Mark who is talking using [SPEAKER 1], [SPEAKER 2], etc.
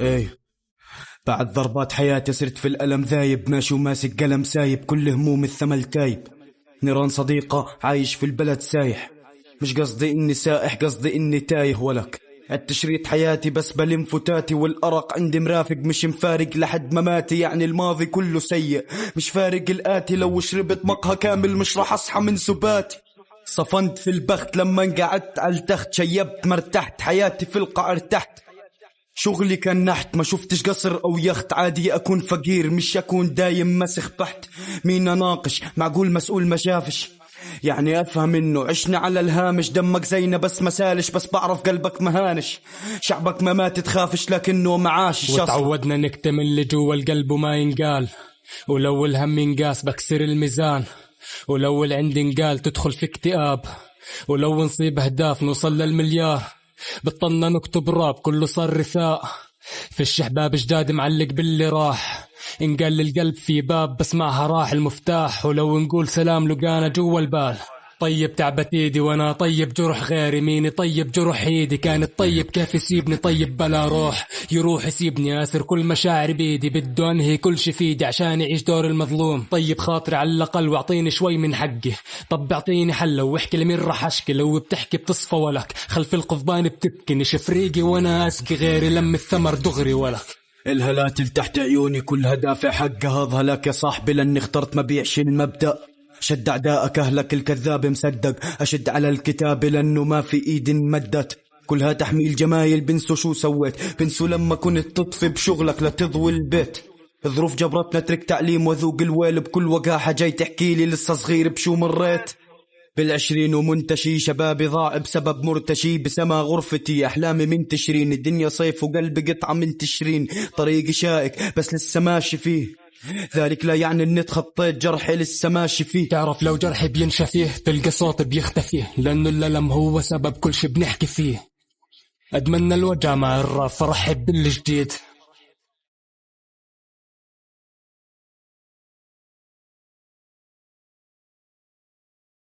[SPEAKER 1] ايه، بعد ضربات حياتي صرت في الألم ذايب، ماشي وماسك قلم سايب، كل هموم الثمل تايب. نيران صديقة عايش في البلد سايح، مش قصدي اني سائح، قصدي اني تايه ولك. التشريط حياتي بس بلم فتاتي، والأرق عندي مرافق مش مفارق لحد مماتي. يعني الماضي كله سيء، مش فارق الآتي، لو شربت مقهى كامل مش رح أصحى من سباتي. صفنت في البخت لما قعدت على التخت، شيبت مرتحت حياتي في القعر تحت. شغلي كان نحت، ما شفتش قصر أو يخت، عادي أكون فقير مش أكون دايم مسخ بحت. مين أناقش؟ معقول مسؤول ما شافش؟ يعني أفهم إنه عشنا على الهامش، دمك زينا بس مسالش، بس بعرف قلبك مهانش. شعبك ما مات تخافش لكنه معاش.
[SPEAKER 2] وتعودنا نكتم اللي جوا القلب وما ينقال، ولو الهم ينقاس بكسر الميزان، ولو العند ينقال تدخل في اكتئاب، ولو نصيب أهداف نوصل للمليار. بطلنا نكتب راب كله صار رثاء، في الشحباب جداد معلق باللي راح. إن قال للقلب في باب بس معها راح المفتاح، ولو نقول سلام لقانا جوا البال. طيب تعبت ايدي وانا طيب جرح غيري، مين طيب جرح ايدي؟ كانت طيب كيف يسيبني طيب بلا روح؟ يروح يسيبني اسر كل مشاعر بيدي، بده انهي كل شي فيدي عشان يعيش دور المظلوم. طيب خاطري على الاقل واعطيني شوي من حقي، طب اعطيني حل واحكي لمين راح اشكي. لو بتحكي بتصفى ولك خلف القضبان بتبكي، نشف ريقي وانا اسقي غيري لم الثمر دغري ولك.
[SPEAKER 1] الهلات اللي تحت عيوني كلها دافع حقها، اظهلك يا صاحبي لاني اخترت ما بيعش المبدأ. شد أعدائك أهلك الكذاب مصدق، أشد على الكتاب لأنه ما في إيد مدت. كلها تحميل جمايل، بنسوا شو سويت، بنسوا لما كنت تطفي بشغلك لتضوي البيت. الظروف جبرتنا اترك تعليم وذوق الويل، بكل وقاحة جاي تحكي لي لسه صغير بشو مريت. بالعشرين ومنتشي شبابي ضاع بسبب مرتشي، بسما غرفتي أحلامي من تشرين، الدنيا صيف وقلبي قطعة من تشرين. طريقي شائك بس لسه ماشي فيه، ذلك لا يعني اني تخطيت جرحي لسه ماشي فيه.
[SPEAKER 2] تعرف لو جرحي بينشى فيه تلقى صوت بيختفي، لأنه الألم هو سبب كل شي بنحكي فيه. أدمنا الوجع مع الراب فرحب بالجديد،